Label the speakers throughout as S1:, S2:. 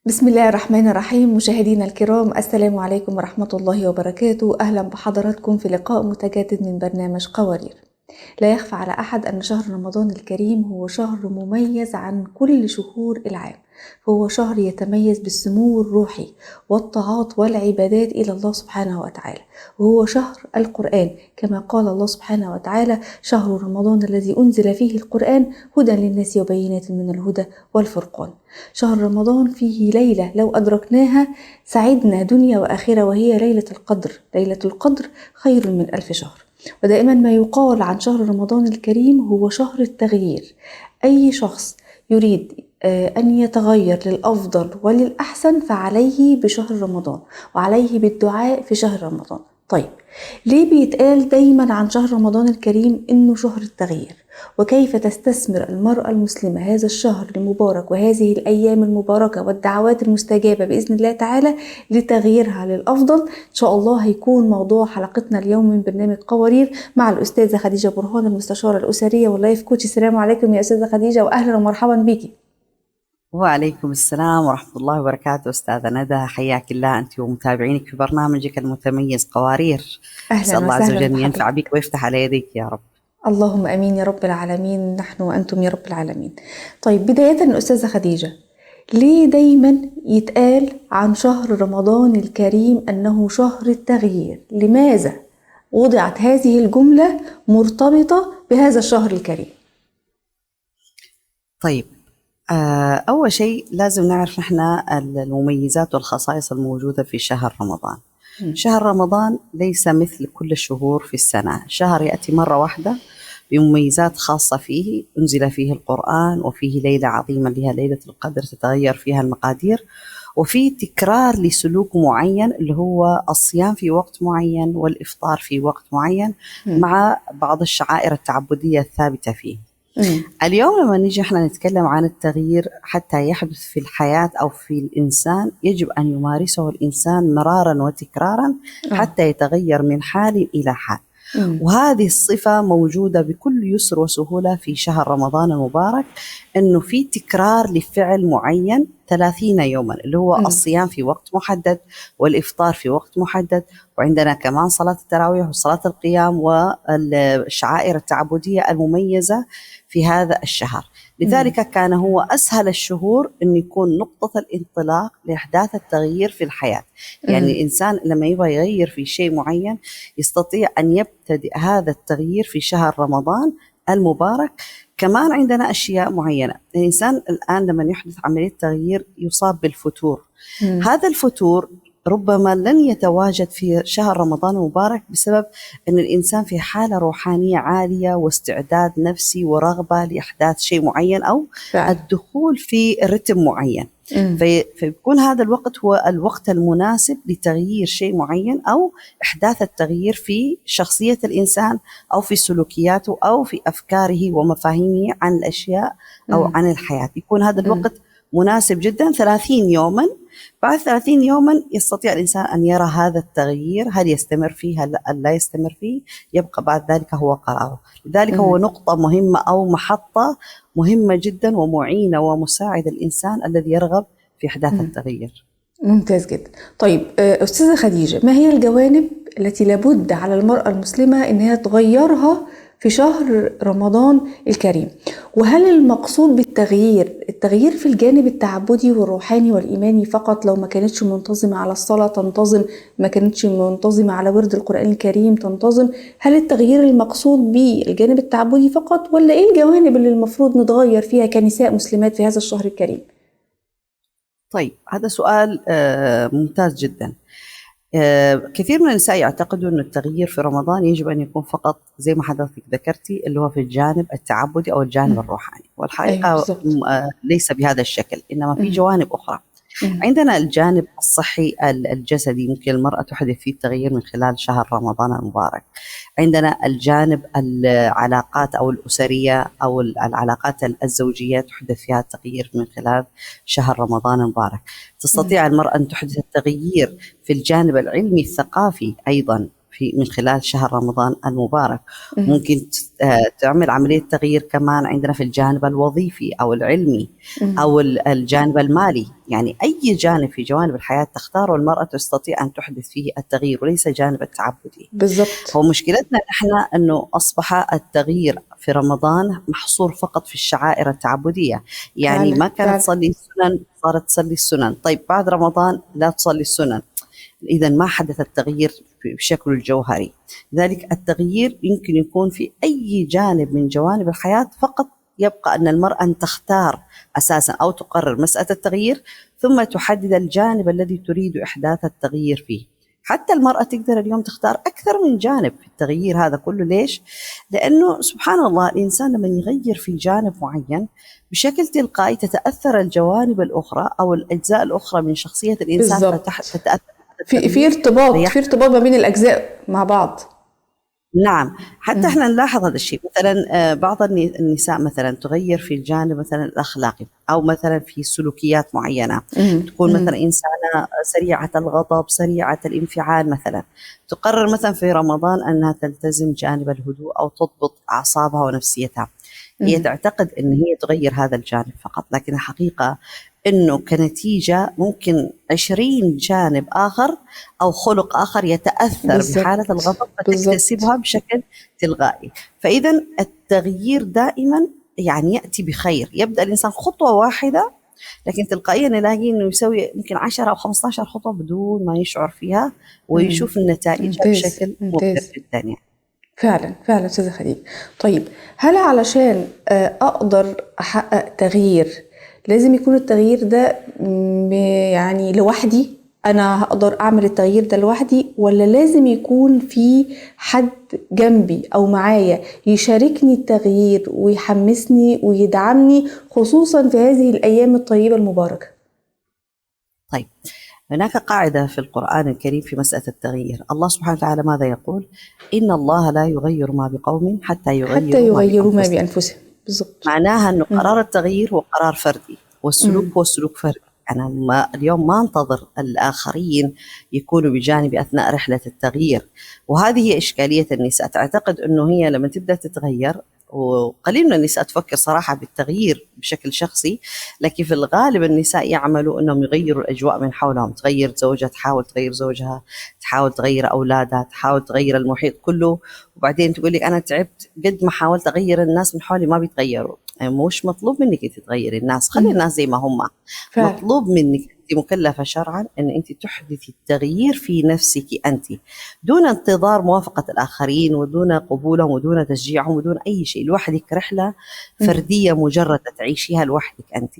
S1: بسم الله الرحمن الرحيم. مشاهدينا الكرام، السلام عليكم ورحمة الله وبركاته. أهلا بحضراتكم في لقاء متجدد من برنامج قوارير. لا يخفى على أحد أن شهر رمضان الكريم هو شهر مميز عن كل شهور العام، هو شهر يتميز بالسمو الروحي والطاعات والعبادات إلى الله سبحانه وتعالى، وهو شهر القرآن كما قال الله سبحانه وتعالى: شهر رمضان الذي أنزل فيه القرآن هدى للناس وبينات من الهدى والفرقان. شهر رمضان فيه ليلة لو أدركناها سعدنا دنيا وآخرة، وهي ليلة القدر. ليلة القدر خير من 1000 شهر. ودائما ما يقال عن شهر رمضان الكريم هو شهر التغيير. أي شخص يريد أن يتغير للأفضل وللأحسن فعليه بشهر رمضان، وعليه بالدعاء في شهر رمضان. طيب، ليه بيتقال دايما عن شهر رمضان الكريم إنه شهر التغيير؟ وكيف تستثمر المرأة المسلمة هذا الشهر المبارك وهذه الأيام المباركة والدعوات المستجابة بإذن الله تعالى لتغييرها للأفضل؟ إن شاء الله هيكون موضوع حلقتنا اليوم من برنامج قوارير مع الأستاذة خديجة برهان، المستشارة الأسرية واللايف كوتش. السلام عليكم يا أستاذة خديجة، وأهلا ومرحبا بيكي.
S2: وعليكم السلام ورحمة الله وبركاته. أستاذة ندى، حياك الله أنت ومتابعينك في برنامجك المتميز قوارير. أسأل
S1: أهلا
S2: الله عز
S1: وسهلا
S2: وجل أن ينفع
S1: بحضرتك.
S2: بك ويفتح على يديك يا رب.
S1: اللهم أمين يا رب العالمين، نحن وأنتم يا رب العالمين. طيب، بداية أستاذة خديجة، ليه دايما يتقال عن شهر رمضان الكريم أنه شهر التغيير؟ لماذا وضعت هذه الجملة مرتبطة بهذا الشهر الكريم؟
S2: طيب، أول شيء لازم نعرف نحن المميزات والخصائص الموجودة في شهر رمضان. شهر رمضان ليس مثل كل الشهور في السنة، شهر يأتي مرة واحدة بمميزات خاصة فيه. أنزل فيه القرآن، وفيه ليلة عظيمة اللي هي ليلة القدر تتغير فيها المقادير، وفي تكرار لسلوك معين اللي هو الصيام في وقت معين والإفطار في وقت معين مع بعض الشعائر التعبدية الثابتة فيه. اليوم لما نيجي احنا نتكلم عن التغيير حتى يحدث في الحياة أو في الإنسان، يجب أن يمارسه الإنسان مرارا وتكرارا حتى يتغير من حال إلى حال. وهذه الصفة موجودة بكل يسر وسهولة في شهر رمضان المبارك، أنه في تكرار لفعل معين 30 يوما، اللي هو الصيام في وقت محدد والإفطار في وقت محدد، وعندنا كمان صلاة التراويح وصلاة القيام والشعائر التعبدية المميزة في هذا الشهر. لذلك كان هو أسهل الشهور أن يكون نقطة الانطلاق لإحداث التغيير في الحياة. يعني الإنسان لما يبغى يغير في شيء معين يستطيع أن يبتدئ هذا التغيير في شهر رمضان المبارك. كمان عندنا أشياء معينة. الإنسان الآن لما يحدث عملية تغيير يصاب بالفتور. هذا الفتور ربما لن يتواجد في شهر رمضان المبارك بسبب أن الإنسان في حالة روحانية عالية واستعداد نفسي ورغبة لإحداث شيء معين أو الدخول في رتم معين. فيكون هذا الوقت هو الوقت المناسب لتغيير شيء معين أو إحداث التغيير في شخصية الإنسان أو في سلوكياته أو في أفكاره ومفاهيمه عن الأشياء أو عن الحياة. يكون هذا الوقت مناسب جدا. 30 يوما، بعد 30 يوما يستطيع الإنسان أن يرى هذا التغيير، هل يستمر فيه هل لا يستمر فيه، يبقى بعد ذلك هو قراره. لذلك هو نقطة مهمة أو محطة مهمة جدا ومعينة ومساعد الإنسان الذي يرغب في إحداث التغيير.
S1: ممتاز جدا. طيب أستاذة خديجة، ما هي الجوانب التي لابد على المرأة المسلمة إنها تغيرها في شهر رمضان الكريم؟ وهل المقصود بالتغيير التغيير في الجانب التعبدي والروحاني والإيماني فقط؟ لو ما كانتش منتظمة على الصلاة تنتظم، ما كانتش منتظمة على ورد القرآن الكريم تنتظم. هل التغيير المقصود بالجانب التعبدي فقط، ولا إيه الجوانب اللي المفروض نتغير فيها كنساء مسلمات في هذا الشهر الكريم؟
S2: طيب، هذا سؤال ممتاز جدا. كثير من النساء يعتقدوا أن التغيير في رمضان يجب أن يكون فقط زي ما حضرتك ذكرتي اللي هو في الجانب التعبدي أو الجانب الروحاني، والحقيقة ليس بهذا الشكل، إنما في جوانب أخرى. عندنا الجانب الصحي الجسدي، ممكن المرأة تحدث فيه التغيير من خلال شهر رمضان المبارك. عندنا الجانب العلاقات أو الأسرية أو العلاقات الزوجية تحدث فيها التغيير من خلال شهر رمضان المبارك. تستطيع المرأة أن تحدث التغيير في الجانب العلمي الثقافي أيضا من خلال شهر رمضان المبارك. ممكن تعمل عملية تغيير كمان عندنا في الجانب الوظيفي أو العلمي أو الجانب المالي. يعني أي أي جانب في جوانب الحياة تختاره المرأة تستطيع أن تحدث فيه التغيير وليس جانب التعبدي.
S1: بالظبط.
S2: هو مشكلتنا نحن أنه أصبح التغيير في رمضان محصور فقط في الشعائر التعبدية، يعني
S1: فعلا
S2: ما كانت
S1: فعلا.
S2: تصلي السنن صارت تصلي السنن، طيب بعد رمضان لا تصلي السنن، إذا ما حدث التغيير بشكله الجوهري. لذلك التغيير يمكن يكون في أي جانب من جوانب الحياة، فقط يبقى أن المرأة أن تختار أساسا أو تقرر مسألة التغيير ثم تحدد الجانب الذي تريد إحداث التغيير فيه. حتى المرأة تقدر اليوم تختار أكثر من جانب في التغيير هذا كله. ليش؟ لأنه سبحان الله الإنسان لما يغير في جانب معين بشكل تلقائي تتأثر الجوانب الأخرى أو الأجزاء الأخرى من شخصية الإنسان
S1: بالظبط.
S2: فتتأثر.
S1: في ارتباط ما بين الأجزاء مع بعض.
S2: نعم، حتى احنا نلاحظ هذا الشيء. مثلا بعض النساء مثلا تغير في الجانب مثلا الأخلاقي أو مثلا في سلوكيات معينة، تكون مثلا إنسانة سريعة الغضب سريعة الانفعال، مثلا تقرر مثلا في رمضان أنها تلتزم جانب الهدوء أو تضبط أعصابها ونفسيتها. هي تعتقد أن هي تغير هذا الجانب فقط، لكن الحقيقة أنه كنتيجة ممكن 20 جانب آخر أو خلق آخر يتأثر بحالة الغضب فتكتسبها بشكل تلقائي. فإذا التغيير دائما يعني يأتي بخير، يبدأ الإنسان خطوة واحدة لكن تلقائيا نلاقي أنه يسوي يمكن 10 أو 15 خطوة بدون ما يشعر فيها ويشوف النتائج بشكل مبهر جدا يعني.
S1: فعلا فعلا أستاذة خديجة. طيب هل علشان أقدر أحقق تغيير لازم يكون التغيير ده يعني لوحدي، أنا هقدر أعمل التغيير ده لوحدي، ولا لازم يكون في حد جنبي أو معايا يشاركني التغيير ويحمسني ويدعمني خصوصا في هذه الأيام الطيبة المباركة؟
S2: طيب هناك قاعدة في القرآن الكريم في مسألة التغيير، الله سبحانه وتعالى ماذا يقول؟ إن الله لا يغير ما بقوم حتى يغيروا ما بأنفسهم.
S1: بالضبط.
S2: معناها أنه قرار التغيير هو قرار فردي والسلوك هو سلوك فردي. أنا اليوم ما انتظر الآخرين يكونوا بجانبي أثناء رحلة التغيير. وهذه هي إشكالية النساء، تعتقد أنه هي لما تبدأ تتغير، وقليل من النساء تفكر صراحة بالتغيير بشكل شخصي، لكن في الغالب النساء يعملوا أنهم يغيروا الأجواء من حولهم، تغير زوجها تحاول تغير زوجها، تحاول تغير أولادها، تحاول تغير المحيط كله، وبعدين تقول لك أنا تعبت قد ما حاولت أغير الناس من حولي ما بيتغيروا. يعني مش مطلوب منك أنت تغيري الناس، خلي الناس زي ما هم. مطلوب منك أنت مكلفة شرعا أن أنت تحدثي التغيير في نفسك أنت دون انتظار موافقة الآخرين ودون قبولهم ودون تشجيعهم ودون أي شيء. لوحدك رحلة فردية مجردة تعيشيها لوحدك أنت.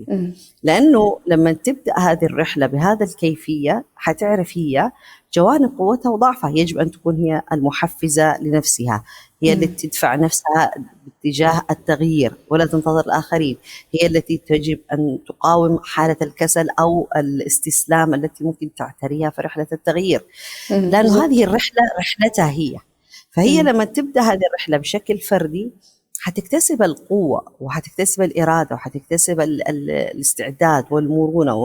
S2: لأنه لما تبدأ هذه الرحلة بهذا الكيفية حتعرف هي جوانب قوتها وضعفها. يجب أن تكون هي المحفزة لنفسها، هي التي تدفع نفسها باتجاه التغيير ولا تنتظر الآخرين، هي التي تجب أن تقاوم حالة الكسل أو الاستسلام التي ممكن تعتريها في رحلة التغيير، لأنه هذه الرحلة رحلتها هي. فهي لما تبدأ هذه الرحلة بشكل فردي حتكتسب القوة وحتكتسب الإرادة وحتكتسب الاستعداد والمرونة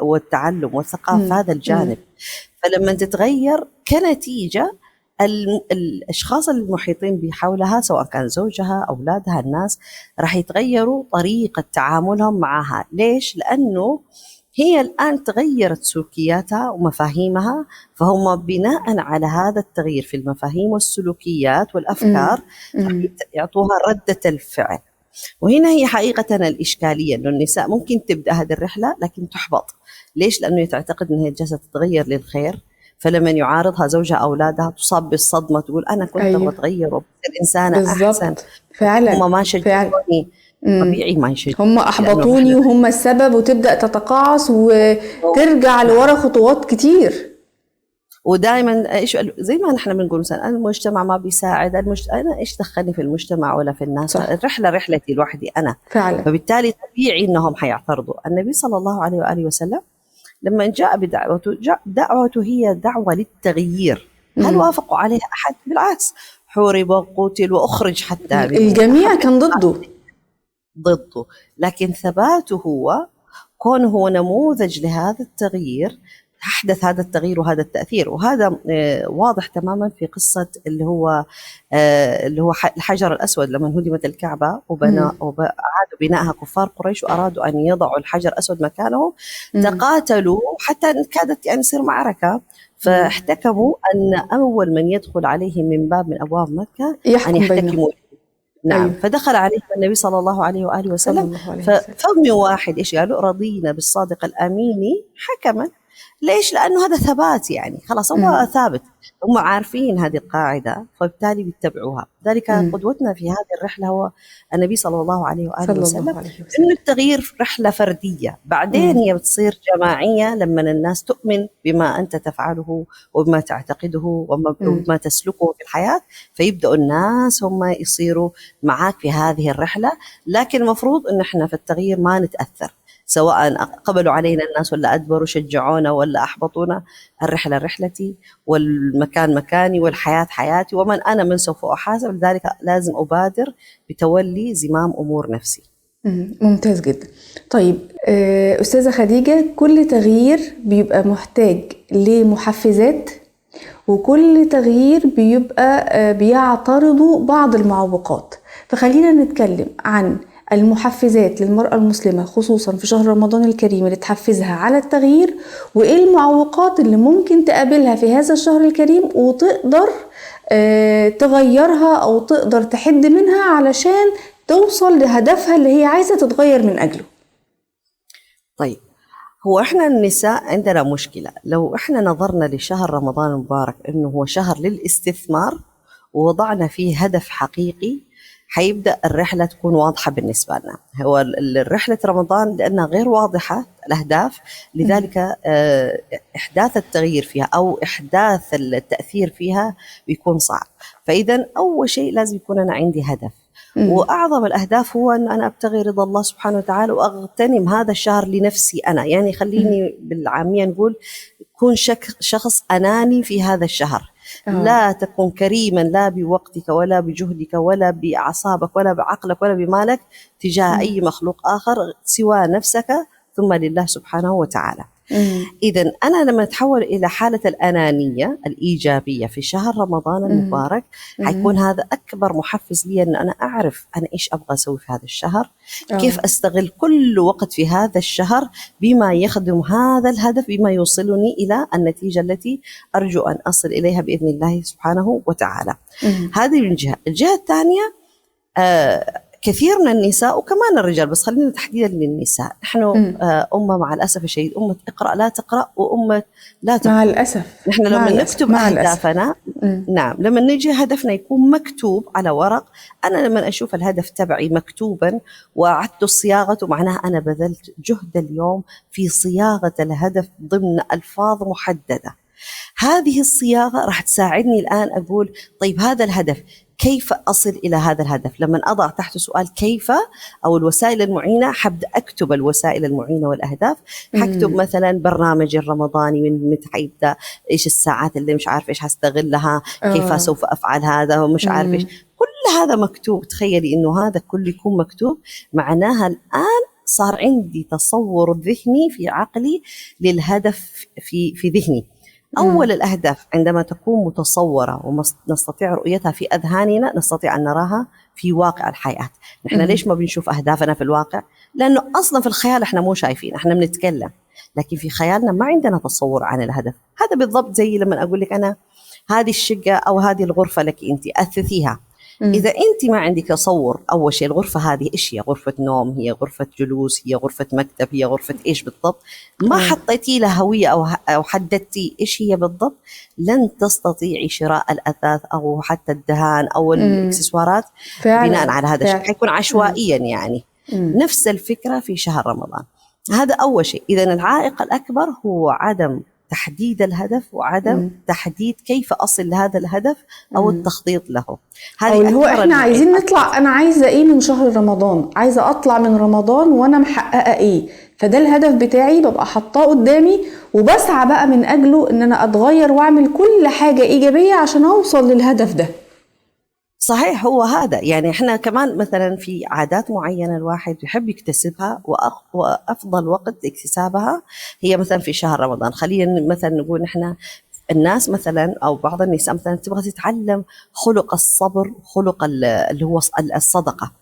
S2: والتعلم والثقافة في هذا الجانب. فلما تتغير كنتيجة الأشخاص المحيطين بحولها سواء كان زوجها أولادها الناس راح يتغيروا طريقة تعاملهم معها. ليش؟ لأنه هي الآن تغيرت سلوكياتها ومفاهيمها، فهم بناء على هذا التغيير في المفاهيم والسلوكيات والأفكار يعطوها ردة الفعل. وهنا هي حقيقة الإشكالية، أنه النساء ممكن تبدأ هذه الرحلة لكن تحبط. ليش؟ لأنه تعتقد أنها جالسة تتغير للخير، فلما يعارضها زوجها أولادها تصاب بالصدمة تقول أنا كنت أبغى أتغير وبصير إنسانة أحسن.
S1: فعلا
S2: هم ما شجعوني، طبيعي ما يشجعوني،
S1: هم أحبطوني وهم السبب، وتبدأ تتقاعس وترجع لورا خطوات كتير.
S2: ودائما ايش زي ما نحن بنقول مثلا المجتمع ما بيساعد، انا ايش دخلني في المجتمع ولا في الناس؟ صح. الرحله رحلتي لوحدي انا
S1: فعلا.
S2: فبالتالي طبيعي انهم حيعترضوا. النبي صلى الله عليه واله وسلم لما جاء بدعوته دعوته هي دعوه للتغيير. هل وافقوا عليها احد؟ بالعكس، حورب وقتل واخرج حتى
S1: الجميع كان ضده.
S2: لكن ثباته هو كونه نموذج لهذا التغيير أحدث هذا التغيير وهذا التأثير. وهذا واضح تماما في قصة اللي هو الحجر الأسود لما هدمت الكعبة وأعادوا بنائها كفار قريش وأرادوا أن يضعوا الحجر الأسود مكانه، تقاتلوا حتى كادت يعني تصير معركة، فاحتكموا أن أول من يدخل عليهم من باب من أبواب مكة أن يحتكموا. نعم. أيوه. فدخل عليهم النبي صلى الله عليه وآله وسلم، ففم واحد إيش قالوا؟ رضينا بالصادق الأمين حكما. ليش؟ لأنه هذا ثبات، يعني خلاص هو ثابت، هم عارفين هذه القاعدة فبالتالي بيتبعوها. ذلك قدوتنا في هذه الرحلة هو النبي صلى الله عليه وآله وسلم، إنه التغيير رحلة فردية، بعدين هي بتصير جماعية لما الناس تؤمن بما أنت تفعله وبما تعتقده وبما تسلكه في الحياة، فيبدأ الناس هم يصيروا معاك في هذه الرحلة. لكن المفروض إن إحنا في التغيير ما نتأثر، سواء قبلوا علينا الناس ولا أدبروا شجعونا ولا أحبطونا. الرحلة رحلتي والمكان مكاني والحياة حياتي، ومن أنا من سوف أحاسب، لذلك لازم أبادر بتولي زمام أمور نفسي.
S1: ممتاز جدا. طيب أستاذة خديجة، كل تغيير بيبقى محتاج لمحفزات، وكل تغيير بيبقى بيعترض بعض المعوقات، فخلينا نتكلم عن المحفزات للمرأة المسلمة خصوصا في شهر رمضان الكريم اللي تحفزها على التغيير، وإيه المعوقات اللي ممكن تقابلها في هذا الشهر الكريم وتقدر تغيرها أو تقدر تحد منها علشان توصل لهدفها اللي هي عايزة تتغير من أجله.
S2: طيب، هو إحنا النساء عندنا مشكلة. لو إحنا نظرنا لشهر رمضان المبارك إنه هو شهر للاستثمار ووضعنا فيه هدف حقيقي، حيبدأ الرحلة تكون واضحة بالنسبة لنا. هو الرحلة رمضان لأنها غير واضحة الأهداف، لذلك إحداث التغيير فيها أو إحداث التأثير فيها بيكون صعب. فإذا أول شيء لازم يكون أنا عندي هدف، وأعظم الأهداف هو أن أنا أبتغي رضا الله سبحانه وتعالى وأغتنم هذا الشهر لنفسي أنا. يعني خليني بالعامية نقول كون شخص أناني في هذا الشهر. لا تكن كريما لا بوقتك ولا بجهدك ولا بأعصابك ولا بعقلك ولا بمالك تجاه أي مخلوق آخر سوى نفسك ثم لله سبحانه وتعالى. إذن أنا لما أتحول إلى حالة الأنانية الإيجابية في شهر رمضان المبارك، حيكون هذا أكبر محفز لي أن أنا أعرف أنا إيش أبغى أسوي في هذا الشهر، كيف أستغل كل وقت في هذا الشهر بما يخدم هذا الهدف، بما يوصلني إلى النتيجة التي أرجو أن أصل إليها بإذن الله سبحانه وتعالى. هذه من جهة. الجهة الثانية، كثير من النساء وكمان الرجال، بس خلينا تحديدا للنساء، نحن أمة مع الأسف الشديد أمة اقرأ لا تقرأ وأمة لا تقرأ.
S1: مع الأسف
S2: نحن لما نكتب أهدافنا، نعم، لما نجي هدفنا يكون مكتوب على ورق، أنا لما أشوف الهدف تبعي مكتوبا وأعدت صياغته، معناها أنا بذلت جهد اليوم في صياغة الهدف ضمن ألفاظ محددة. هذه الصياغة راح تساعدني الآن أقول طيب هذا الهدف كيف أصل إلى هذا الهدف. لما أضع تحت سؤال كيف أو الوسائل المعينة، حبدأ أكتب الوسائل المعينة والأهداف. حكتب مثلا برنامج الرمضاني من متى حيبدأ، إيش الساعات اللي مش عارف إيش هستغلها، كيف سوف أفعل هذا ومش عارف إيش، كل هذا مكتوب. تخيلي إنه هذا كله يكون مكتوب، معناها الآن صار عندي تصور ذهني في عقلي للهدف في ذهني. أول الأهداف عندما تكون متصورة ونستطيع رؤيتها في أذهاننا، نستطيع أن نراها في واقع الحياة. نحن ليش ما بنشوف أهدافنا في الواقع؟ لأنه أصلا في الخيال إحنا مو شايفين، إحنا بنتكلم، لكن في خيالنا ما عندنا تصور عن الهدف. هذا بالضبط زي لما أقول لك أنا هذه الشقة أو هذه الغرفة لك أنت أثثيها. إذا أنت ما عندك تصور، أول شيء الغرفة هذه إيش هي؟ غرفة نوم، هي غرفة جلوس، هي غرفة مكتب، هي غرفة إيش بالضبط؟ ما حطيتي لها هوية أو حددتي إيش هي بالضبط، لن تستطيعي شراء الأثاث أو حتى الدهان أو الإكسسوارات بناء على هذا الشيء، حيكون عشوائيا يعني. نفس الفكرة في شهر رمضان. هذا أول شيء. إذن العائق الأكبر هو عدم تحديد الهدف وعدم تحديد كيف أصل لهذا الهدف أو التخطيط له.
S1: أو اللي هو إحنا عايزين نطلع، أنا عايزة إيه من شهر رمضان، عايزة أطلع من رمضان وأنا محققة إيه، فده الهدف بتاعي ببقى حطاه قدامي وبسعى بقى من أجله إن أنا أتغير وأعمل كل حاجة إيجابية عشان أوصل للهدف ده.
S2: صحيح، هو هذا يعني احنا كمان مثلا في عادات معينة الواحد يحب يكتسبها، وأفضل وقت لاكتسابها هي مثلا في شهر رمضان. خلينا مثلا نقول احنا الناس مثلا أو بعض النساء مثلا تبغى تتعلم خلق الصبر، خلق اللي هو الصدقة.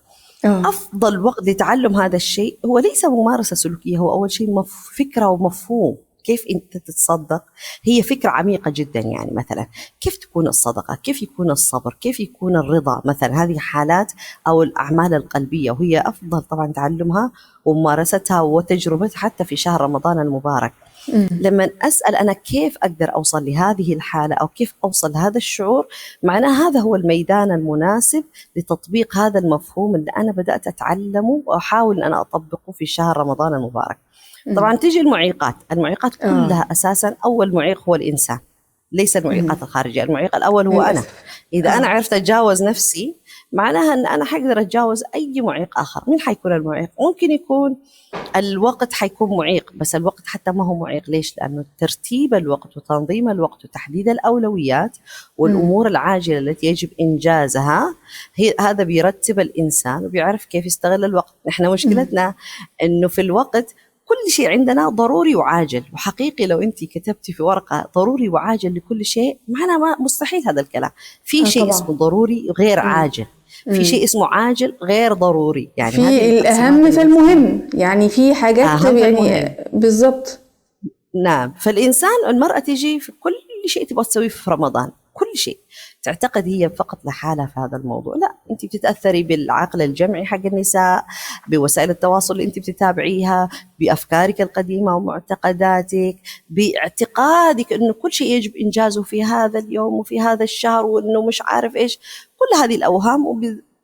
S1: اه.
S2: أفضل وقت لتعلم هذا الشيء هو ليس ممارسة سلوكية، هو أول شيء فكرة ومفهوم كيف أنت تتصدق. هي فكرة عميقة جدا، يعني مثلا كيف تكون الصدقة، كيف يكون الصبر، كيف يكون الرضا، مثلا هذه حالات أو الأعمال القلبية، وهي أفضل طبعا تعلمها وممارستها وتجربتها حتى في شهر رمضان المبارك.
S1: أمم.
S2: لما أسأل أنا كيف أقدر أوصل لهذه الحالة أو كيف أوصل لهذا الشعور، معناه هذا هو الميدان المناسب لتطبيق هذا المفهوم اللي أنا بدأت أتعلمه وأحاول أن أنا أطبقه في شهر رمضان المبارك. طبعا
S1: أمم.
S2: تيجي المعيقات
S1: اه.
S2: كلها أساسا أول معيق هو الإنسان، ليس
S1: أمم.
S2: المعيقات الخارجية. المعيق الأول هو أنا.
S1: للأسف.
S2: إذا أنا
S1: اه.
S2: عرفت أتجاوز نفسي، معناها أن أنا حقدر أتجاوز أي معيق آخر. مين حيكون المعيق؟ ممكن يكون الوقت حيكون معيق، بس الوقت حتى ما هو معيق. ليش؟ لأنه ترتيب الوقت وتنظيم الوقت وتحديد الأولويات
S1: أمم.
S2: والأمور العاجلة التي يجب إنجازها، هذا بيرتب الإنسان وبيعرف كيف يستغل الوقت. نحن
S1: أمم.
S2: مشكلتنا أنه في الوقت كل شيء عندنا ضروري وعاجل، وحقيقي لو أنت كتبتي في ورقة ضروري وعاجل لكل شيء، معنا ما مستحيل هذا الكلام. في
S1: اه
S2: شيء
S1: طبعا.
S2: اسمه ضروري غير
S1: أمم.
S2: عاجل، في
S1: أمم.
S2: شيء اسمه عاجل غير ضروري، يعني هذه
S1: في
S2: التقسيمات
S1: الأهم
S2: اللي بتصير.
S1: فالمهم، يعني في حاجات
S2: أهم
S1: يعني
S2: فالمهم.
S1: بالظبط.
S2: نعم، فالإنسان المرأة تجي في كل شيء تبغى تسويه في رمضان، كل شيء تعتقد هي فقط لحالها في هذا الموضوع. لا، أنت بتتأثري بالعقل الجمعي حق النساء، بوسائل التواصل اللي أنت بتتابعيها، بأفكارك القديمة ومعتقداتك، باعتقادك أنه كل شيء يجب إنجازه في هذا اليوم وفي هذا الشهر، وأنه مش عارف إيش، كل هذه الأوهام.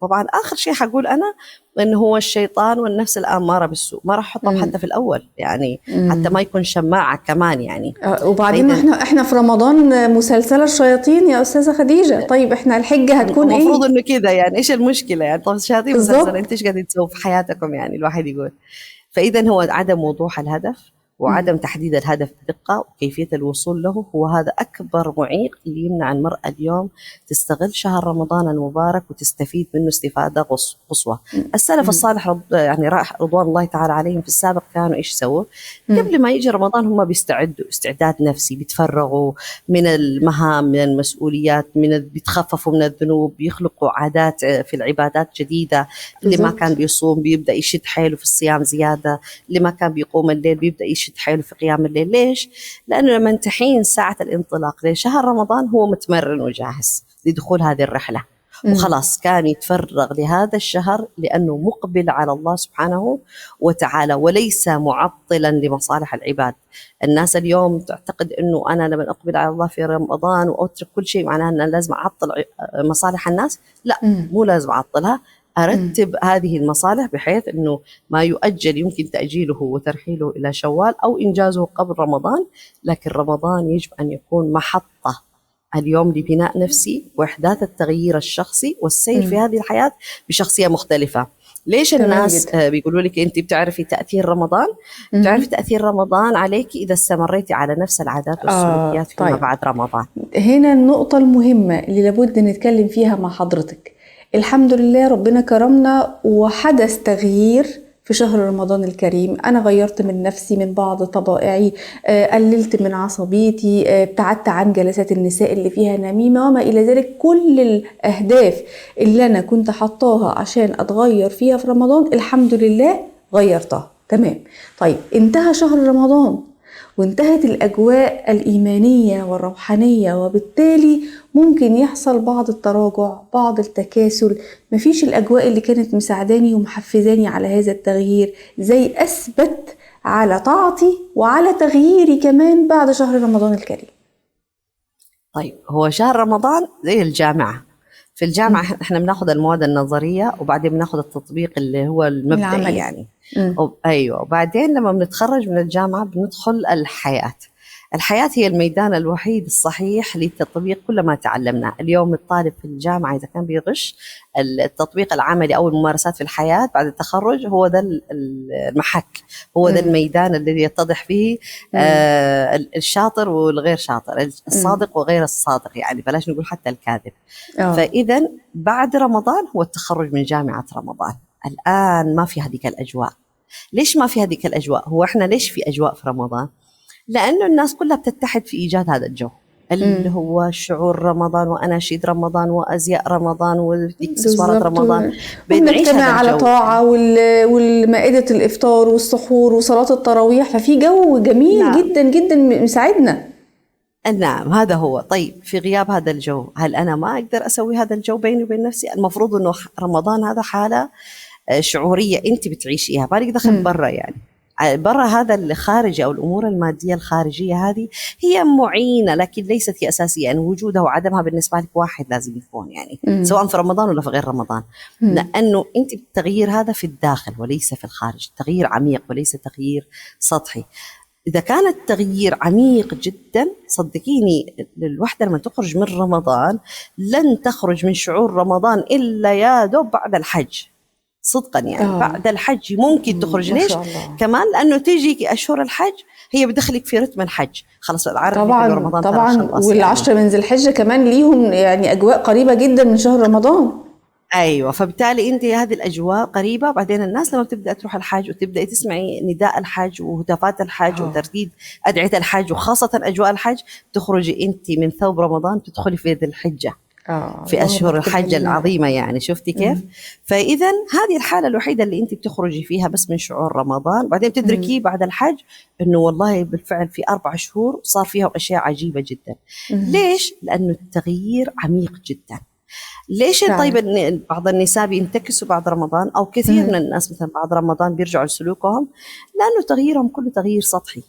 S2: طبعا آخر شيء حقول أنا إنه هو الشيطان والنفس الآمارة بالسوء، ما راح أحطهم
S1: أمم.
S2: حتى في الأول، يعني حتى
S1: أمم.
S2: ما يكون شماعة كمان يعني.
S1: وبعدين
S2: فإذا
S1: احنا في رمضان مسلسلة الشياطين يا أستاذة خديجة. طيب احنا الحجة هتكون
S2: المفروض
S1: ايه؟
S2: إنه كذا، يعني إيش المشكلة يعني؟ طب شهادين مسلسل، أنت
S1: بالظبط.
S2: إيش قاعدين تسووا في حياتكم يعني؟ الواحد يقول. فإذا هو عدم وضوح الهدف
S1: أمم.
S2: وعدم تحديد الهدف بدقة وكيفية الوصول له، هو هذا أكبر معيق اللي يمنع المرأة اليوم تستغل شهر رمضان المبارك وتستفيد منه استفادة قصوى. السلف
S1: أمم.
S2: الصالح يعني رضوان الله تعالى عليهم في السابق كانوا إيش سووا؟
S1: أمم.
S2: قبل ما يجي رمضان هم بيستعدوا استعداد نفسي، بيتفرغوا من المهام، من المسؤوليات، بيتخففوا من الذنوب، بيخلقوا عادات في العبادات جديدة. اللي ما كان
S1: بالظبط.
S2: بيصوم بيبدأ يشد حيله في الصيام زيادة، اللي ما كان بيقوم الليل بيبدأ يشد حيله في قيام الليل. ليش؟ لأنه لما تحين ساعة الانطلاق لشهر رمضان هو متمرن وجاهز لدخول هذه الرحلة،
S1: أمم.
S2: وخلاص كان يتفرغ لهذا الشهر لأنه مقبل على الله سبحانه وتعالى وليس معطلا لمصالح العباد. الناس اليوم تعتقد أنه أنا لما أقبل على الله في رمضان وأترك كل شيء معناه أن لازم أعطل مصالح الناس. لا،
S1: أمم.
S2: مو لازم أعطلها،
S1: أمم.
S2: أرتب هذه المصالح بحيث أنه ما يؤجل يمكن تأجيله وترحيله إلى شوال أو إنجازه قبل رمضان. لكن رمضان يجب أن يكون محطة اليوم لبناء نفسي وإحداث التغيير الشخصي والسير في
S1: أمم.
S2: هذه الحياة بشخصية مختلفة. ليش
S1: تمام
S2: الناس
S1: جدا.
S2: بيقولوا لك أنت بتعرفي تأثير رمضان؟ بتعرفي
S1: أمم.
S2: تأثير رمضان عليك إذا استمريتي على نفس العادات والسلوكيات فيما
S1: طيب،
S2: بعد رمضان.
S1: هنا النقطة المهمة اللي لابد نتكلم فيها مع حضرتك. الحمد لله ربنا كرمنا وحدث تغيير في شهر رمضان الكريم. أنا غيرت من نفسي، من بعض طبائعي، قللت من عصبيتي، ابتعدت عن جلسات النساء اللي فيها نميمة وما إلى ذلك. كل الأهداف اللي أنا كنت حطاها عشان أتغير فيها في رمضان الحمد لله غيرتها. تمام. طيب انتهى شهر رمضان وانتهت الأجواء الإيمانية والروحانية، وبالتالي ممكن يحصل بعض التراجع، بعض التكاسل. مفيش الأجواء اللي كانت مساعداني ومحفزاني على هذا التغيير زي أثبت على طاعتي وعلى تغييري كمان بعد شهر رمضان الكريم.
S2: طيب، هو شهر رمضان زي الجامعة. في الجامعة احنا بناخذ المواد النظرية وبعدين بناخذ التطبيق اللي هو المبدئي
S1: العملي.
S2: يعني.
S1: مم.
S2: أيوة. وبعدين لما بنتخرج من الجامعة بندخل الحياة هي الميدان الوحيد الصحيح لتطبيق كل ما تعلمناه. اليوم الطالب في الجامعة إذا كان بيغش، التطبيق العملي أو الممارسات في الحياة بعد التخرج هو ذا المحك، هو ذا
S1: مم.
S2: الميدان الذي يتضح فيه
S1: مم.
S2: الشاطر والغير شاطر، الصادق وغير الصادق، يعني بلاش نقول حتى الكاذب.
S1: اه.
S2: فإذا بعد رمضان هو التخرج من جامعة رمضان. الآن ما في هذيك الأجواء. ليش ما في هذيك الأجواء؟ هو إحنا ليش في أجواء في رمضان؟ لأنه الناس كلها بتتحد في إيجاد هذا الجو اللي
S1: مم.
S2: هو شعور رمضان وأناشيد رمضان وأزياء رمضان وإكسسوارات
S1: بالظبط.
S2: رمضان. بنعيش
S1: وبنجتمع
S2: هذا
S1: على
S2: الجو.
S1: طاعة والمائدة الإفطار والسحور وصلاة التراويح، ففي جو جميل
S2: نعم.
S1: جدا جدا مساعدنا.
S2: نعم هذا هو. طيب في غياب هذا الجو هل أنا ما أقدر أسوي هذا الجو بيني وبين نفسي؟ المفروض أنه رمضان هذا حالة شعورية أنت بتعيشيها، ما لك دخل
S1: مم.
S2: برا يعني. برا هذا الخارجي أو الأمور المادية الخارجية هذه هي معينة لكن ليست هي أساسية، يعني وجودها وعدمها بالنسبة لك واحد لازم يكون، يعني
S1: مم.
S2: سواء في رمضان ولا في غير رمضان.
S1: مم.
S2: لأنه أنت التغيير هذا في الداخل وليس في الخارج، تغيير عميق وليس تغيير سطحي. إذا كان التغيير عميق جدا صدقيني الوحدة لما تخرج من رمضان لن تخرج من شعور رمضان إلا يا دوب بعد الحج، صدقا يعني. بعد الحج ممكن تخرج.
S1: ما
S2: ليش؟
S1: شاء الله.
S2: كمان لأنه تيجي أشهر الحج هي بدخلك في رتم الحج، خلاص عارف إنه
S1: طبعا
S2: رمضان ترى
S1: طبعا،
S2: خلاص
S1: والعشرة
S2: يعني.
S1: من ذي الحجة كمان ليهم يعني أجواء قريبة جدا من شهر رمضان.
S2: ايوه، فبالتالي انت هذه الاجواء قريبه. بعدين الناس لما بتبدا تروح الحج وتبداي تسمعي نداء الحج وهتافات الحج وترديد ادعيه الحج وخاصه اجواء الحج، تخرجي انت من ثوب رمضان تدخلي في ذي الحجه، في
S1: اللهم
S2: اشهر
S1: تقبل
S2: الحج
S1: منا يا رب.
S2: العظيمه يعني. شفتي كيف؟ فاذا هذه الحاله الوحيده اللي انت بتخرجي فيها بس من شعور رمضان. بعدين تدركي بعد الحج انه والله بالفعل في 4 شهور صار فيها اشياء عجيبه جدا. ليش؟ لانه التغيير عميق جدا. ليش طيب بعض النساء بينتكسوا بعد رمضان أو كثير من الناس مثلا بعد رمضان بيرجعوا لسلوكهم؟ لأنه تغييرهم كله تغيير سطحي،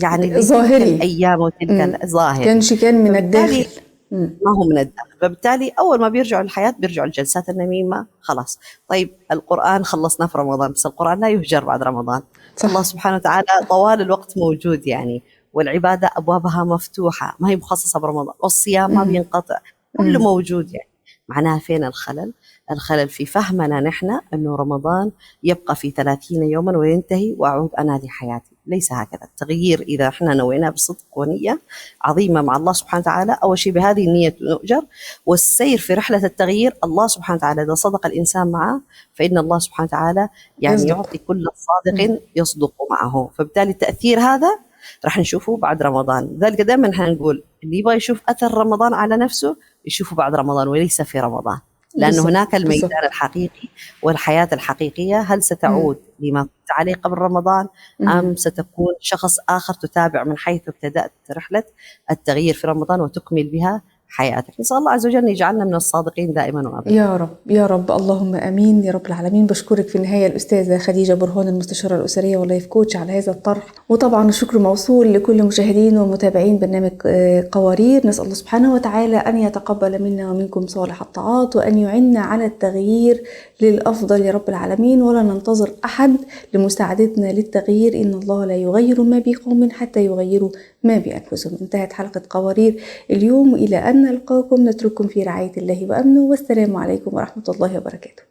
S2: يعني لتلك
S1: ظاهري.
S2: الأيام وتلك الظاهر
S1: كان من الداخل،
S2: ما هو من الداخل. فبالتالي أول ما بيرجعوا للحياة بيرجعوا لجلسات النميمة خلاص. طيب القرآن خلصنا في رمضان، بس القرآن لا يهجر بعد رمضان.
S1: صح.
S2: الله سبحانه وتعالى طوال الوقت موجود يعني، والعبادة أبوابها مفتوحة ما هي مخصصة برمضان، والصيام ما بينقطع، كله موجود يعني. معناها فين الخلل؟ الخلل في فهمنا نحن أنه رمضان يبقى في 30 يوما وينتهي وأعود أنا لحياتي. ليس هكذا. التغيير إذا احنا نويناه بصدق ونية عظيمة مع الله سبحانه وتعالى، أول شيء بهذه النية نؤجر، والسير في رحلة التغيير الله سبحانه وتعالى إذا صدق الإنسان معه فإن الله سبحانه وتعالى يعني يعطي كل صادق يصدق معه. فبالتالي التأثير هذا راح نشوفه بعد رمضان. ذلك دائما حنقول اللي يبغى يشوف أثر رمضان على نفسه يشوفه بعد رمضان وليس في رمضان، لأنه هناك الميدان الحقيقي والحياة الحقيقية. هل ستعود لما كنت عليه قبل رمضان أم ستكون شخص آخر تتابع من حيث ابتدأت رحلة التغيير في رمضان وتكمل بها حياتك؟ نسأل الله عز وجل يجعلنا من الصادقين دائما وأبدا
S1: يا رب يا رب، اللهم امين يا رب العالمين. بشكرك في النهايه الاستاذه خديجه برهان المستشاره الاسريه واللايف كوتش على هذا الطرح، وطبعا الشكر موصول لكل مشاهدين ومتابعين برنامج قوارير. نسال الله سبحانه وتعالى ان يتقبل منا ومنكم صالح الطاعات وان يعيننا على التغيير للافضل يا رب العالمين، ولا ننتظر احد لمساعدتنا للتغيير. ان الله لا يغير ما بقوم حتى يغيروا ما بأنفسهم. انتهت حلقة قوارير اليوم، إلى أن نلقاكم نترككم في رعاية الله وأمنه، والسلام عليكم ورحمة الله وبركاته.